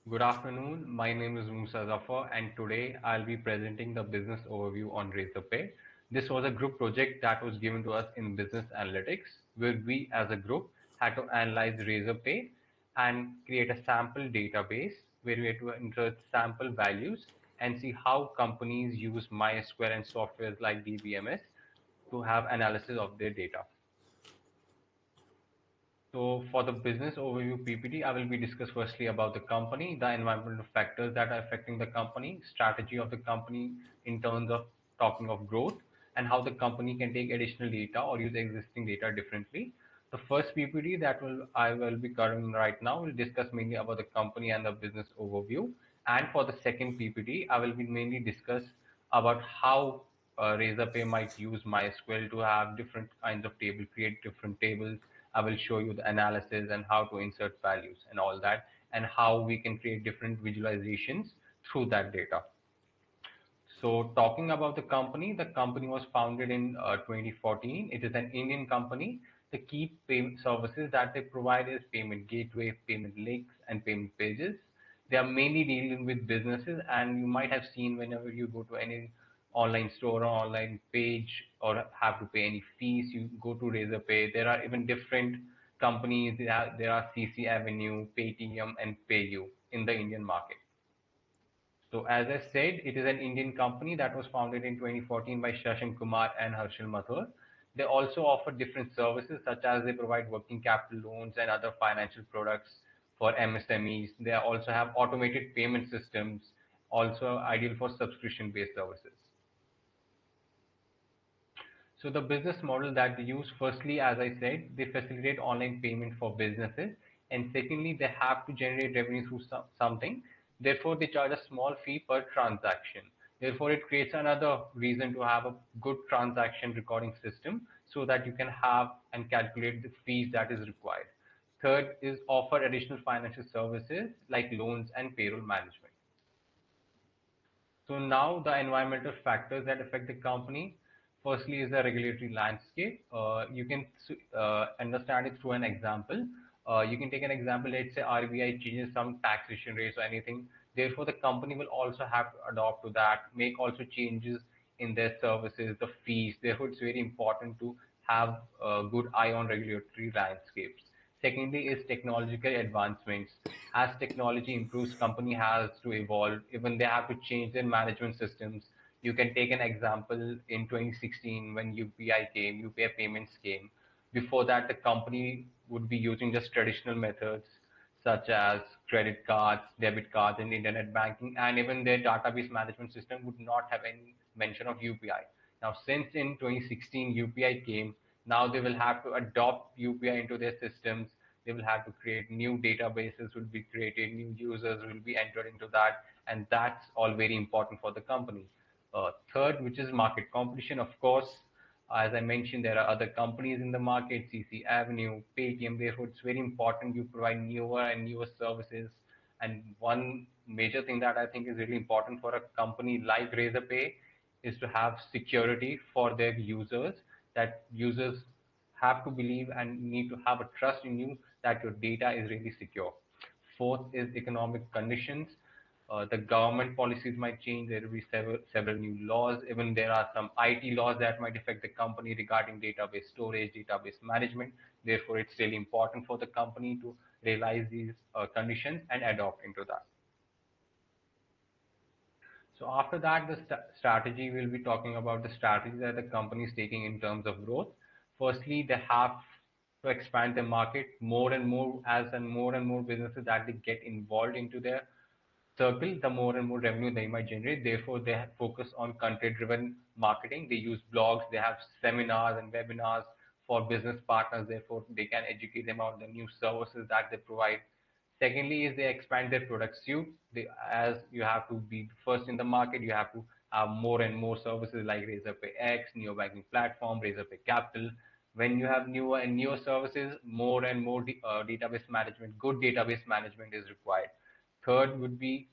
Good afternoon. My name is Musa Zafar, and today I'll be presenting the business overview on Razorpay. This was a group project that was given to us in business analytics, where we as a group had to analyze Razorpay and create a sample database where we had to insert sample values and see how companies use MySQL and softwares like DBMS to have analysis of their data. So for the business overview PPT, I will be discuss firstly about the company, the environmental factors that are affecting the company, strategy of the company in terms of talking of growth, and how the company can take additional data or use existing data differently. The first PPT that I will be covering right now will discuss mainly about the company and the business overview. And for the second PPT, I will be mainly discuss about how Razorpay might use MySQL to have different kinds of table, create different tables. I will show you the analysis and how to insert values and all that, and how we can create different visualizations through that data. So talking about the company was founded in 2014. It is an Indian company. The key payment services that they provide is payment gateway, payment links, and payment pages. They are mainly dealing with businesses, and you might have seen whenever you go to any online store or online page or have to pay any fees, you go to Razorpay. There are even different companies. There are CC Avenue, Paytm, and PayU in the Indian market. So as I said, it is an Indian company that was founded in 2014 by Shashank Kumar and Harshal Mathur. They also offer different services such as they provide working capital loans and other financial products for MSMEs. They also have automated payment systems, also ideal for subscription-based services. So the business model that they use, firstly, as I said, they facilitate online payment for businesses, and secondly, they have to generate revenue through something. Therefore, they charge a small fee per transaction. Therefore, it creates another reason to have a good transaction recording system so that you can have and calculate the fees that is required. Third is offer additional financial services like loans and payroll management. So now the environmental factors that affect the company, firstly is the regulatory landscape. You can understand it through an example. You can take an example, let's say RBI changes some taxation rates or anything. Therefore, the company will also have to adopt to that, make also changes in their services, the fees. Therefore, it's very important to have a good eye on regulatory landscapes. Secondly is technological advancements. As technology improves, company has to evolve. Even they have to change their management systems. You can take an example in 2016 when UPI came, UPI payments came. Before that, the company would be using just traditional methods such as credit cards, debit cards, and internet banking, and even their database management system would not have any mention of UPI. Now, since in 2016 UPI came, now they will have to adopt UPI into their systems. They will have to create new databases will be created, new users will be entered into that, and that's all very important for the company. Third, which is market competition, of course. As I mentioned, there are other companies in the market, CC Avenue, Paytm. Therefore, it's very important you provide newer and newer services. And one major thing that I think is really important for a company like Razorpay is to have security for their users, that users have to believe and need to have a trust in you that your data is really secure. Fourth is economic conditions. The government policies might change. There will be several new laws. Even there are some IT laws that might affect the company regarding database storage, database management. Therefore, it's really important for the company to realize these conditions and adopt into that. So after that, the strategy, we'll be talking about the strategy that the company is taking in terms of growth. Firstly, they have to expand the market more and more and more businesses that they get involved into their circle, the more and more revenue they might generate. Therefore, they focus on content-driven marketing. They use blogs, they have seminars and webinars for business partners. Therefore, they can educate them on the new services that they provide. Secondly, is they expand their product suite. As you have to be first in the market, you have to have more and more services like Razorpay X, Neo Banking Platform, Razorpay Capital. When you have newer and newer services, more and more database management, good database management is required. Third would be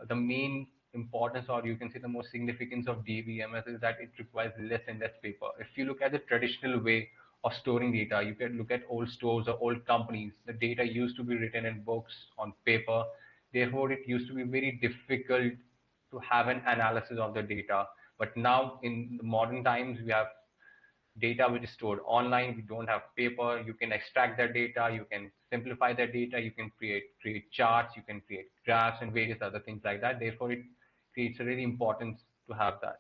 the main importance, or you can say the most significance of DBMS is that it requires less and less paper. If you look at the traditional way of storing data, you can look at old stores or old companies. The data used to be written in books on paper. Therefore, it used to be very difficult to have an analysis of the data. But now in the modern times, we have data which is stored online. We don't have paper. You can extract that data. You can simplify that data. You can create charts. You can create graphs and various other things like that. Therefore, it creates a really importance to have that.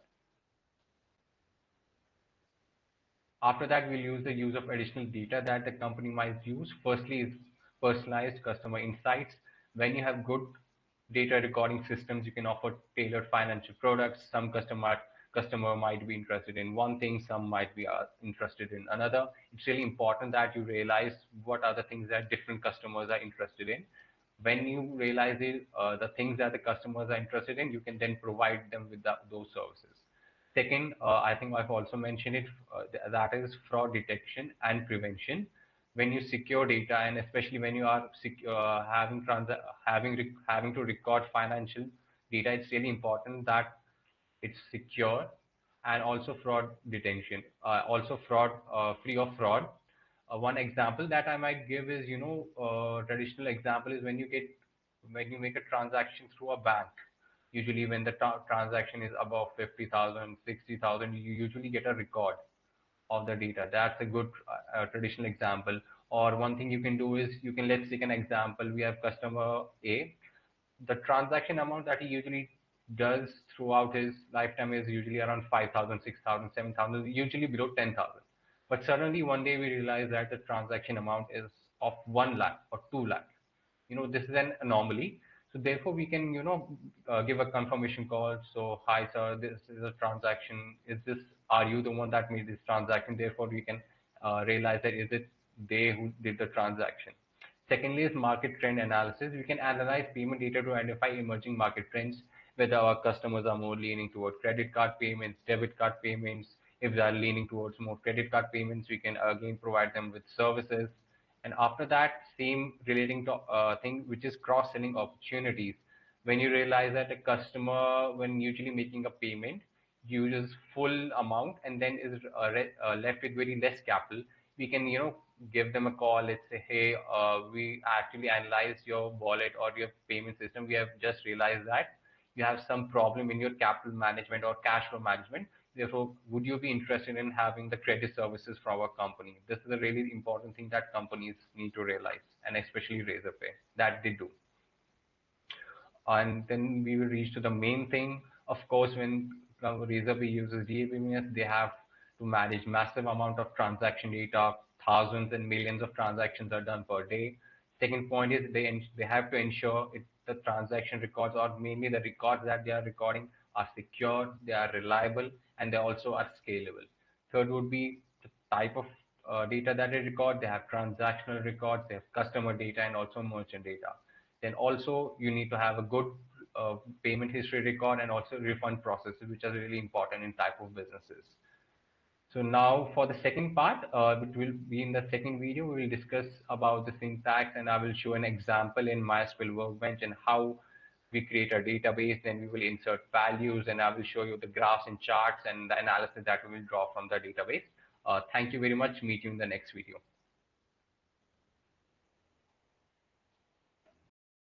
After that, we'll use the use of additional data that the company might use. Firstly is personalized customer insights. When you have good data recording systems, you can offer tailored financial products. Some customer might be interested in one thing, some might be interested in another. It's really important that you realize what are the things that different customers are interested in. When you realize the things that the customers are interested in, you can then provide them with those services. Second, I think I've also mentioned it, that is fraud detection and prevention. When you secure data, and especially when you are having to record financial data, it's really important that it's secure, and also fraud detection, also fraud free of fraud. One example that I might give is, traditional example is when you make a transaction through a bank. Usually, when the transaction is above 50,000, 60,000, you usually get a record of the data. That's a good traditional example. Or one thing you can do is let's take an example. We have customer A. The transaction amount that he usually does throughout his lifetime is usually around 5,000, 6,000, 7,000, usually below 10,000. But suddenly one day we realize that the transaction amount is of 1 lakh or 2 lakh. This is an anomaly. So therefore we can, give a confirmation call. So, hi sir, this is a transaction. Are you the one that made this transaction? Therefore we can realize that is it they who did the transaction. Secondly is market trend analysis. We can analyze payment data to identify emerging market trends, whether our customers are more leaning towards credit card payments, debit card payments. If they are leaning towards more credit card payments, we can again provide them with services. And after that, same relating to thing, which is cross-selling opportunities. When you realize that a customer, when usually making a payment, uses full amount and then is left with very less capital, we can, give them a call. Let's say, hey, we actually analyzed your wallet or your payment system. We have just realized that you have some problem in your capital management or cash flow management. Therefore, would you be interested in having the credit services from our company? This is a really important thing that companies need to realize, and especially Razorpay, that they do. And then we will reach to the main thing. Of course, when Razorpay uses DBMS, they have to manage massive amount of transaction data. Thousands and millions of transactions are done per day. Second point is they have to ensure the transaction records, or mainly the records that they are recording, are secure, they are reliable, and they also are scalable. Third would be the type of data that they record. They have transactional records, they have customer data, and also merchant data. Then also you need to have a good payment history record, and also refund processes, which are really important in type of businesses. So now for the second part, which will be in the second video, we will discuss about the syntax, and I will show an example in MySQL Workbench and how we create a database. Then we will insert values, and I will show you the graphs and charts and the analysis that we will draw from the database. Thank you very much. Meet you in the next video.